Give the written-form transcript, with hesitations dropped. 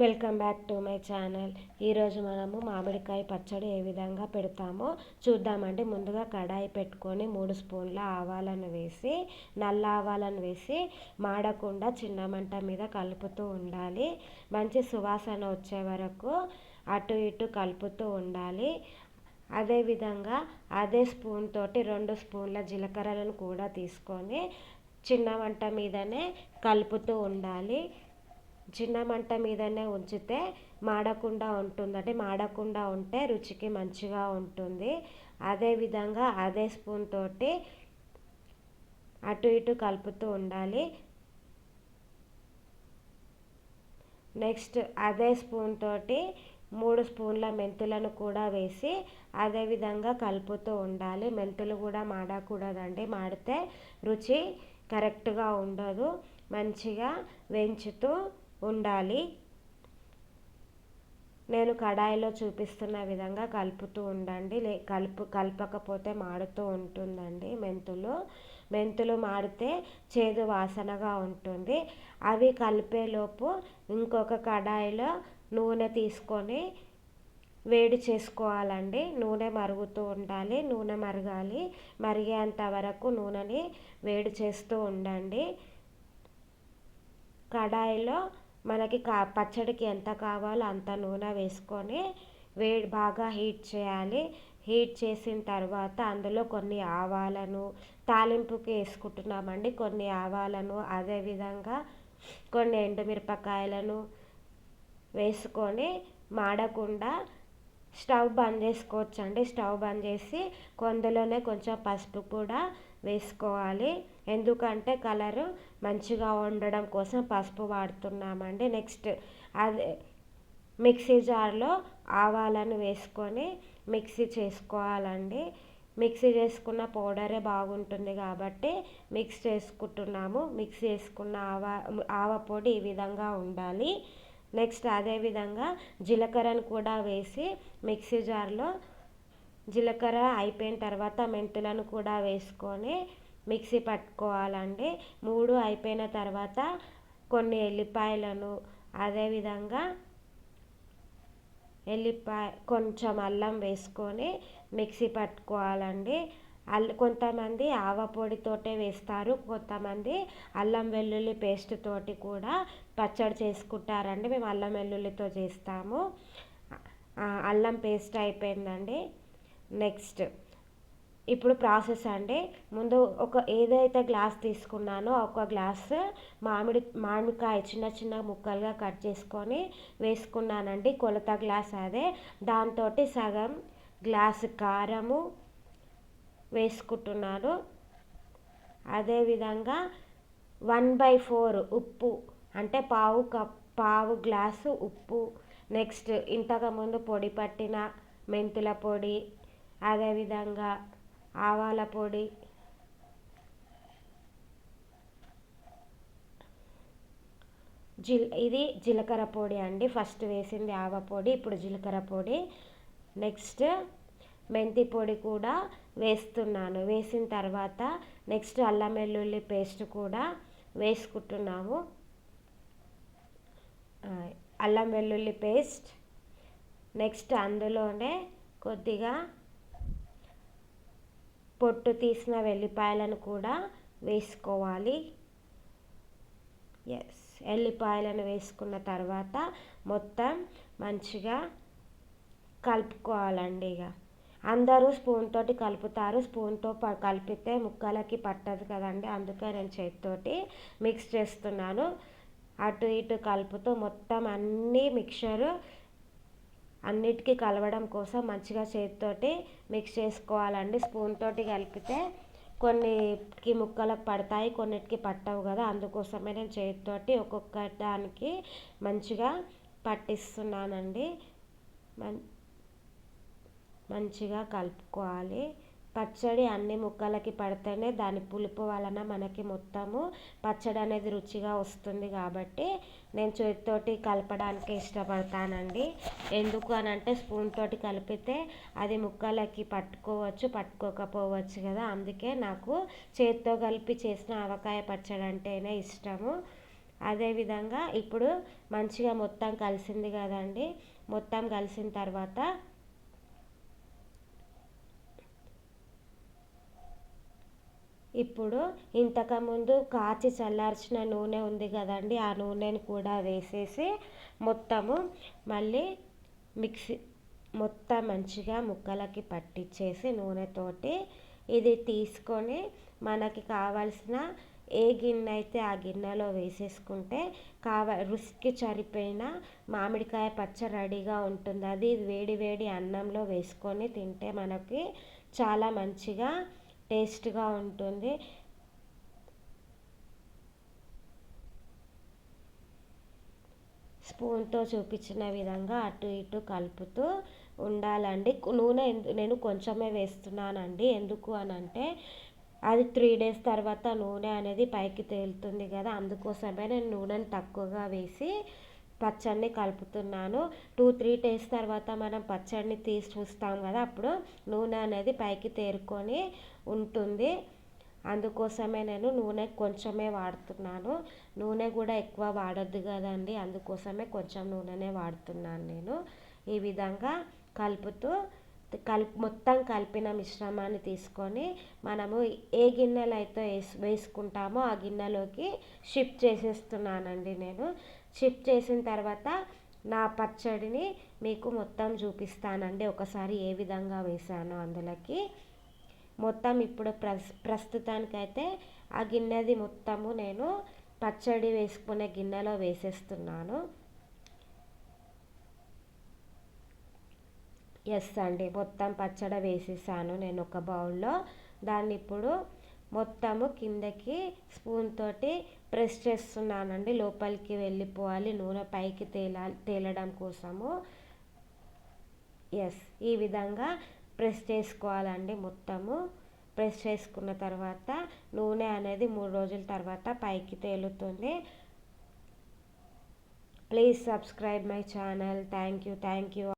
Welcome back to my channel. ఈరోజు మనము మామిడికాయ పచ్చడి ఏ విధంగా పెడతామో చూద్దామండి. ముందుగా కడాయి పెట్టుకొని 3 స్పూన్ల ఆవాలను వేసి, నల్ల ఆవాలను వేసి మాడకుండా చిన్న మంట మీద కలుపుతూ ఉండాలి. మంచి సువాసన వచ్చే వరకు అటు ఇటు కలుపుతూ ఉండాలి. అదేవిధంగా అదే స్పూన్ తోటి 2 స్పూన్ల జీలకర్రలను కూడా తీసుకొని చిన్న మంట మీదనే కలుపుతూ ఉండాలి. చిన్న మంట మీదనే ఉంచితే మాడకుండా ఉంటుందంటే మాడకుండా ఉంటే రుచికి మంచిగా ఉంటుంది. అదేవిధంగా అదే స్పూన్ తోటి అటు ఇటు కలుపుతూ ఉండాలి. నెక్స్ట్ అదే స్పూన్ తోటి 3 స్పూన్ల మెంతులను కూడా వేసి అదేవిధంగా కలుపుతూ ఉండాలి. మెంతులు కూడా మాడకూడదండి, మాడితే రుచి కరెక్ట్గా ఉండదు. మంచిగా వేయించుతూ ఉండాలి. నేను కడాయిలో చూపిస్తున్న విధంగా కలుపుతూ ఉండండి. కలపకపోతే మాడుతూ ఉంటుందండి. మెంతులు మాడితే చేదు వాసనగా ఉంటుంది. అవి కలిపేలోపు ఇంకొక కడాయిలో నూనె తీసుకొని వేడి చేసుకోవాలండి. నూనె మరుగుతూ ఉండాలి. నూనె మరగాలి. మరిగేంత వరకు నూనెని వేడి చేస్తూ ఉండండి. కడాయిలో మనకి పచ్చడికి ఎంత కావాలో అంత నూనె వేసుకొని బాగా హీట్ చేయాలి. హీట్ చేసిన తర్వాత అందులో కొన్ని ఆవాలను తాలింపుకి వేసుకుంటున్నామండి. కొన్ని ఆవాలను అదేవిధంగా కొన్ని ఎండుమిరపకాయలను వేసుకొని మాడకుండా స్టవ్ బంద్ చేసుకోవచ్చండి. స్టవ్ బంద్ చేసి కొందులోనే కొంచెం పసుపు కూడా వేసుకోవాలి. ఎందుకంటే కలరు మంచిగా ఉండడం కోసం పసుపు వాడుతున్నామండి. నెక్స్ట్ అదే మిక్సీ జార్లో ఆవాలను వేసుకొని మిక్సీ చేసుకోవాలండి. మిక్సీ చేసుకున్న పౌడరే బాగుంటుంది కాబట్టి మిక్స్ చేసుకుంటున్నాము. మిక్సీ చేసుకున్న ఆవ పొడి ఈ విధంగా ఉండాలి. నెక్స్ట్ అదేవిధంగా జీలకర్రను కూడా వేసి మిక్సీ జార్లో జీలకర్ర అయిపోయిన తర్వాత మెంతులను కూడా వేసుకొని మిక్సీ పట్టుకోవాలండి. 3 అయిపోయిన తర్వాత కొన్ని ఎల్లిపాయలను అదేవిధంగా కొంచెం అల్లం వేసుకొని మిక్సీ పట్టుకోవాలండి. కొంతమంది ఆవ పొడితోటే వేస్తారు, కొంతమంది అల్లం వెల్లుల్లి పేస్ట్ తోటి కూడా పచ్చడి చేసుకుంటారండి. మేము అల్లం వెల్లుల్లితో చేస్తాము. అల్లం పేస్ట్ అయిపోయిందండి. నెక్స్ట్ ఇప్పుడు ప్రాసెస్ అండి. ముందు ఏదైతే గ్లాస్ తీసుకున్నానో ఒక గ్లాసు మామిడికాయ చిన్న చిన్న ముక్కలుగా కట్ చేసుకొని వేసుకున్నానండి. కొలత గ్లాస్ అదే. దాంతో సగం గ్లాసు కారము వేసుకుంటున్నాను. అదేవిధంగా 1/4 ఉప్పు, అంటే పావు గ్లాసు ఉప్పు. నెక్స్ట్ ఇంతకుముందు పొడి పట్టిన మెంతుల పొడి, అదేవిధంగా ఆవాల పొడి, ఇది జీలకర్ర పొడి అండి. ఫస్ట్ వేసింది ఆవ పొడి, ఇప్పుడు జీలకర్ర పొడి. నెక్స్ట్ మెంతి పొడి కూడా వేస్తున్నాను. వేసిన తర్వాత నెక్స్ట్ అల్లం వెల్లుల్లి పేస్ట్ కూడా వేసుకుంటున్నాము. అల్లం వెల్లుల్లి పేస్ట్. నెక్స్ట్ అందులోనే కొద్దిగా పొట్టు తీసిన వెల్లిపాయలను కూడా వేసుకోవాలి. ఎల్లిపాయలను వేసుకున్న తర్వాత మొత్తం మంచిగా కలుపుకోవాలండి. అందరూ స్పూన్ తోటి కలుపుతారు. స్పూన్తో కలిపితే ముక్కలకి పట్టదు కదండి, అందుకే నేను చేతితోటి మిక్స్ చేస్తున్నాను. అటు ఇటు కలుపుతూ మొత్తం మిక్చరు అన్నిటికీ కలవడం కోసం మంచిగా చేతితోటి మిక్స్ చేసుకోవాలండి. స్పూన్ తోటి కలిపితే కొన్నిటికి ముక్కలకు పడతాయి, కొన్నిటికి పట్టవు కదా, అందుకోసమే నేను చేతితోటి ఒక్కొక్క దానికి మంచిగా పట్టిస్తున్నానండి. మంచిగా కలుపుకోవాలి. పచ్చడి అన్ని ముక్కలకి పడితేనే దాని పులుపు వలన మనకి మొత్తము పచ్చడి అనేది రుచిగా వస్తుంది. కాబట్టి నేను చేతితోటి కలపడానికి ఇష్టపడతానండి. ఎందుకు అని అంటే స్పూన్ తోటి కలిపితే అది ముక్కలకి పట్టుకోవచ్చు, పట్టుకోకపోవచ్చు కదా, అందుకే నాకు చేతితో కలిపి చేసిన ఆవకాయ పచ్చడి అంటేనే ఇష్టము. అదేవిధంగా ఇప్పుడు మంచిగా మొత్తం కలిసింది కదండి. మొత్తం కలిసిన తర్వాత ఇప్పుడు ఇంతకుముందు కాచి చల్లార్చిన నూనె ఉంది కదండి, ఆ నూనెని కూడా వేసేసి మొత్తము మళ్ళీ మిక్సీ మొత్తం మంచిగా ముక్కలకి పట్టించేసి నూనెతోటి ఇది తీసుకొని మనకి కావాల్సిన ఏ గిన్నె అయితే ఆ గిన్నెలో వేసేసుకుంటే రుచికి సరిపోయిన మామిడికాయ పచ్చడి రెడీగా ఉంటుంది. అది వేడి వేడి అన్నంలో వేసుకొని తింటే మనకి చాలా మంచిగా టేస్ట్గా ఉంటుంది. స్పూన్తో చూపించిన విధంగా అటు ఇటు కలుపుతూ ఉండాలండి. నూనె నేను కొంచెమే వేస్తున్నానండి. ఎందుకు అని అంటే అది 3 days తర్వాత నూనె అనేది పైకి తేలుతుంది కదా, అందుకోసమే నేను నూనెని తక్కువగా వేసి పచ్చడిని కలుపుతున్నాను. 2-3 days తర్వాత మనం పచ్చడిని తీసి చూస్తాం కదా, అప్పుడు నూనె అనేది పైకి తేరుకొని ఉంటుంది. అందుకోసమే నేను నూనె కొంచెమే వాడుతున్నాను. నూనె కూడా ఎక్కువ వాడొద్దు కదండి, అందుకోసమే కొంచెం నూనెనే వాడుతున్నాను నేను. ఈ విధంగా కలుపుతూ మొత్తం కలిపిన మిశ్రమాన్ని తీసుకొని మనము ఏ గిన్నెలో అయితే వేసుకుంటామో ఆ గిన్నెలోకి షిఫ్ట్ చేసేస్తున్నానండి నేను. షిఫ్ట్ చేసిన తర్వాత నా పచ్చడిని మీకు మొత్తం చూపిస్తానండి, ఒకసారి ఏ విధంగా వేసానో అందులోకి మొత్తం. ఇప్పుడు ప్రస్తుతానికైతే ఆ గిన్నెది మొత్తము నేను పచ్చడి వేసుకునే గిన్నెలో వేసేస్తున్నాను. ఎస్ అండి, మొత్తం పచ్చడి వేసేసాను నేను ఒక బౌల్లో. దాన్ని ఇప్పుడు మొత్తము కిందకి స్పూన్ తోటి ప్రెస్ చేస్తున్నానండి, లోపలికి వెళ్ళిపోవాలి నూనె పైకి తేలడం కోసము. ఎస్, ఈ విధంగా ప్రెస్ చేసుకోవాలండి. మొత్తము ప్రెస్ చేసుకున్న తర్వాత నూనె అనేది 3 రోజుల తర్వాత పైకి తేలుతుంది. Please subscribe my channel. Thank you.